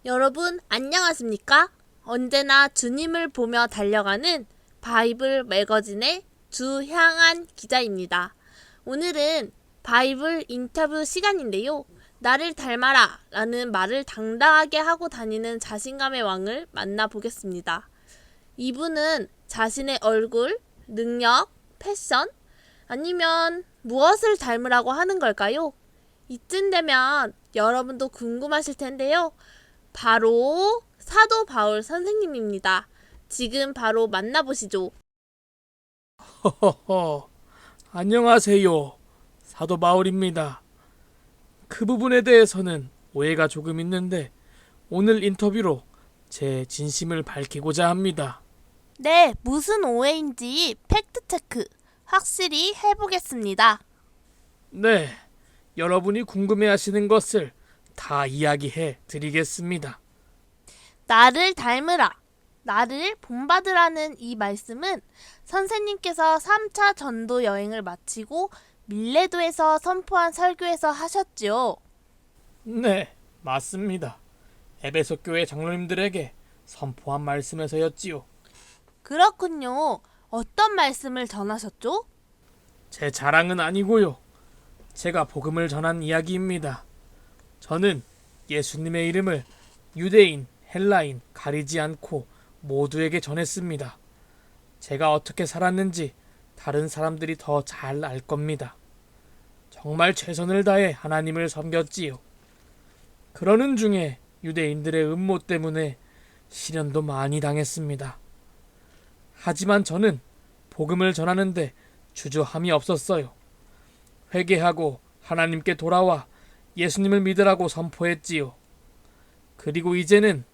여러분 안녕하십니까? 언제나 주님을 보며 달려가는 바이블 매거진의 주향한 기자입니다. 오늘은 바이블 인터뷰 시간인데요. 나를 닮아라 라는 말을 당당하게 하고 다니는 자신감의 왕을 만나보겠습니다. 이분은 자신의 얼굴, 능력, 패션, 아니면 무엇을 닮으라고 하는 걸까요? 이쯤 되면 여러분도 궁금하실 텐데요. 바로 사도 바울 선생님입니다. 지금 바로 만나보시죠. 허허허, 안녕하세요. 사도 바울입니다. 그 부분에 대해서는 오해가 조금 있는데 오늘 인터뷰로 제 진심을 밝히고자 합니다. 네, 무슨 오해인지 팩트체크 확실히 해보겠습니다. 네, 여러분이 궁금해하시는 것을 다 이야기해 드리겠습니다. 나를 닮으라, 나를 본받으라는 이 말씀은 선생님께서 3차 전도 여행을 마치고 밀레도에서 선포한 설교에서 하셨지요. 네, 맞습니다. 에베소 교회 장로님들에게 선포한 말씀에서였지요. 그렇군요. 어떤 말씀을 전하셨죠? 제 자랑은 아니고요. 제가 복음을 전한 이야기입니다. 저는 예수님의 이름을 유대인, 헬라인 가리지 않고 모두에게 전했습니다. 제가 어떻게 살았는지 다른 사람들이 더 잘 알 겁니다. 정말 최선을 다해 하나님을 섬겼지요. 그러는 중에 유대인들의 음모 때문에 시련도 많이 당했습니다. 하지만 저는 복음을 전하는데 주저함이 없었어요. 회개하고 하나님께 돌아와 예수님을 믿으라고 선포했지요. 그리고 이제는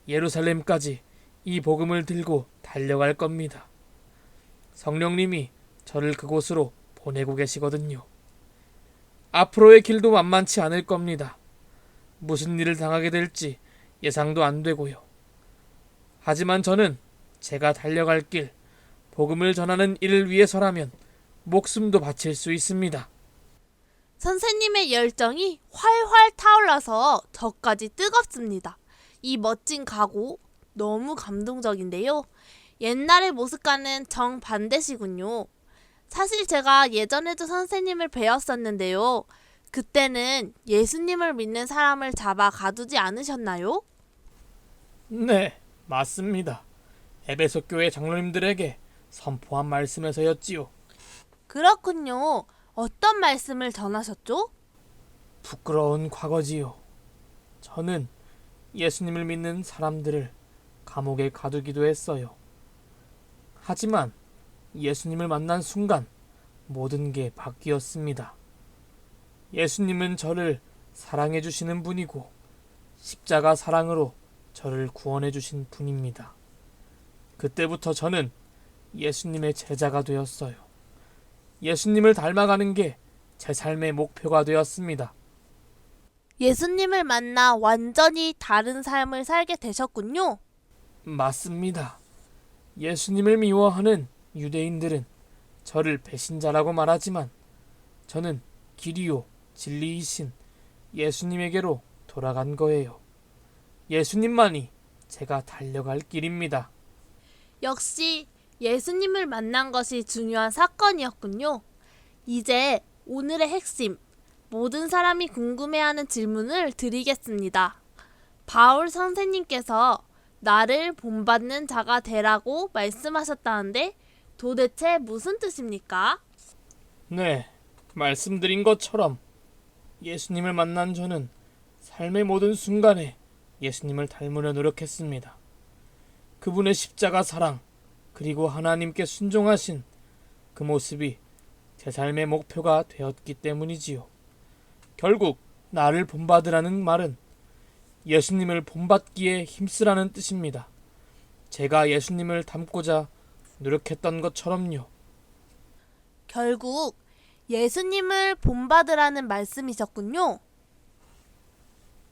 예루살렘까지 이 복음을 들고 달려갈 겁니다. 성령님이 저를 그곳으로 보내고 계시거든요. 앞으로의 길도 만만치 않을 겁니다. 무슨 일을 당하게 될지 예상도 안 되고요. 하지만 저는 제가 달려갈 길, 복음을 전하는 일을 위해서라면 목숨도 바칠 수 있습니다. 선생님의 열정이 활활 타올라서 저까지 뜨겁습니다. 이 멋진 각오 너무 감동적인데요. 옛날의 모습과는 정반대시군요. 사실 제가 예전에도 선생님을 배웠었는데요. 그때는 예수님을 믿는 사람을 잡아 가두지 않으셨나요? 네, 맞습니다. 에베소 교회 장로님들에게 선포한 말씀에서였지요. 그렇군요. 어떤 말씀을 전하셨죠? 부끄러운 과거지요. 저는 예수님을 믿는 사람들을 감옥에 가두기도 했어요. 하지만 예수님을 만난 순간 모든 게 바뀌었습니다. 예수님은 저를 사랑해 주시는 분이고 십자가 사랑으로 저를 구원해 주신 분입니다. 그때부터 저는 예수님의 제자가 되었어요. 예수님을 닮아가는 게 제 삶의 목표가 되었습니다. 예수님을 만나 완전히 다른 삶을 살게 되셨군요. 맞습니다. 예수님을 미워하는 유대인들은 저를 배신자라고 말하지만 저는 길이요 진리이신 예수님에게로 돌아간 거예요. 예수님만이 제가 달려갈 길입니다. 역시 예수님을 만난 것이 중요한 사건이었군요. 이제 오늘의 핵심, 모든 사람이 궁금해하는 질문을 드리겠습니다. 바울 선생님께서 나를 본받는 자가 되라고 말씀하셨다는데 도대체 무슨 뜻입니까? 네, 말씀드린 것처럼 예수님을 만난 저는 삶의 모든 순간에 예수님을 닮으려 노력했습니다. 그분의 십자가 사랑, 그리고 하나님께 순종하신 그 모습이 제 삶의 목표가 되었기 때문이지요. 결국 나를 본받으라는 말은 예수님을 본받기에 힘쓰라는 뜻입니다. 제가 예수님을 닮고자 노력했던 것처럼요. 결국 예수님을 본받으라는 말씀이셨군요.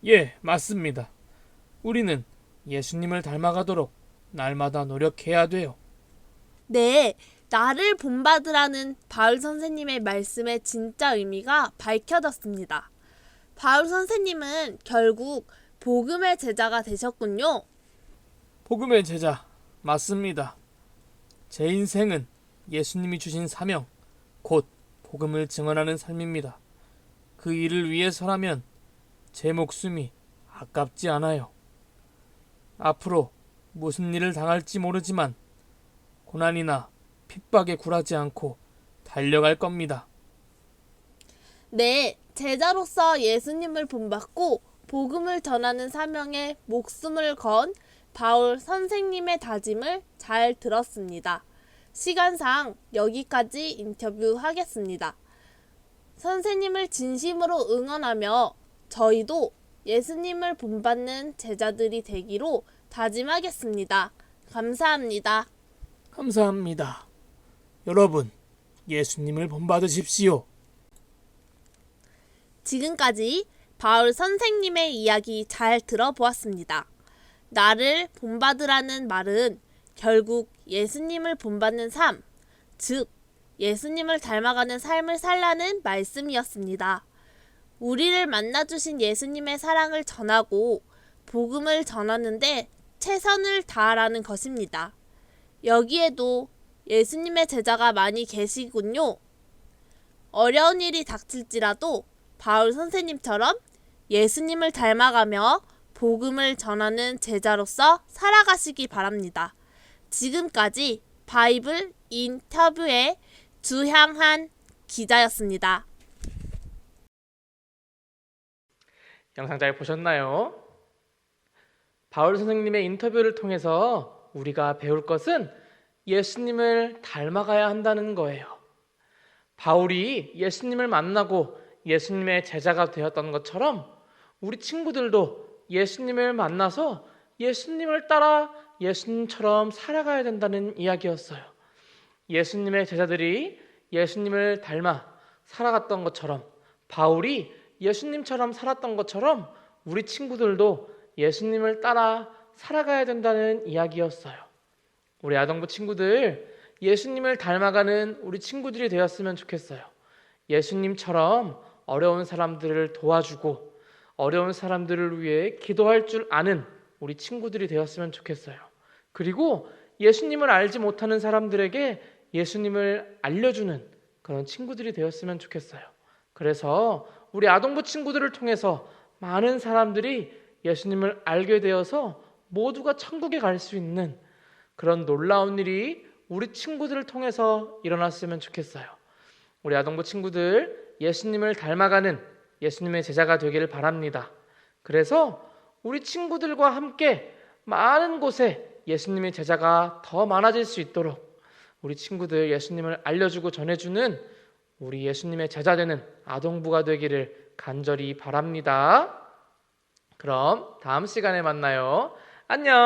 예, 맞습니다. 우리는 예수님을 닮아가도록 날마다 노력해야 돼요. 네, 나를 본받으라는 바울 선생님의 말씀의 진짜 의미가 밝혀졌습니다. 바울 선생님은 결국 복음의 제자가 되셨군요. 복음의 제자, 맞습니다. 제 인생은 예수님이 주신 사명, 곧 복음을 증언하는 삶입니다. 그 일을 위해서라면 제 목숨이 아깝지 않아요. 앞으로 무슨 일을 당할지 모르지만 고난이나 핍박에 굴하지 않고 달려갈 겁니다. 네, 제자로서 예수님을 본받고 복음을 전하는 사명에 목숨을 건 바울 선생님의 다짐을 잘 들었습니다. 시간상 여기까지 인터뷰하겠습니다. 선생님을 진심으로 응원하며 저희도 예수님을 본받는 제자들이 되기로 다짐하겠습니다. 감사합니다. 감사합니다. 여러분, 예수님을 본받으십시오. 지금까지 바울 선생님의 이야기 잘 들어보았습니다. 나를 본받으라는 말은 결국 예수님을 본받는 삶, 즉 예수님을 닮아가는 삶을 살라는 말씀이었습니다. 우리를 만나주신 예수님의 사랑을 전하고 복음을 전하는데 최선을 다하라는 것입니다. 여기에도 예수님의 제자가 많이 계시군요. 어려운 일이 닥칠지라도 바울 선생님처럼 예수님을 닮아가며 복음을 전하는 제자로서 살아가시기 바랍니다. 지금까지 바이블 인터뷰의 주향한 기자였습니다. 영상 잘 보셨나요? 바울 선생님의 인터뷰를 통해서 우리가 배울 것은 예수님을 닮아가야 한다는 거예요. 바울이 예수님을 만나고 예수님의 제자가 되었던 것처럼 우리 친구들도 예수님을 만나서 예수님을 따라 예수님처럼 살아가야 된다는 이야기였어요. 예수님의 제자들이 예수님을 닮아 살아갔던 것처럼 바울이 예수님처럼 살았던 것처럼 우리 친구들도 예수님을 따라 살아가야 된다는 이야기였어요. 우리 아동부 친구들, 예수님을 닮아가는 우리 친구들이 되었으면 좋겠어요. 예수님처럼 어려운 사람들을 도와주고 어려운 사람들을 위해 기도할 줄 아는 우리 친구들이 되었으면 좋겠어요. 그리고 예수님을 알지 못하는 사람들에게 예수님을 알려주는 그런 친구들이 되었으면 좋겠어요. 그래서 우리 아동부 친구들을 통해서 많은 사람들이 예수님을 알게 되어서 모두가 천국에 갈 수 있는 그런 놀라운 일이 우리 친구들을 통해서 일어났으면 좋겠어요. 우리 아동부 친구들, 예수님을 닮아가는 예수님의 제자가 되기를 바랍니다. 그래서 우리 친구들과 함께 많은 곳에 예수님의 제자가 더 많아질 수 있도록 우리 친구들 예수님을 알려주고 전해주는 우리 예수님의 제자 되는 아동부가 되기를 간절히 바랍니다. 그럼 다음 시간에 만나요. 안녕.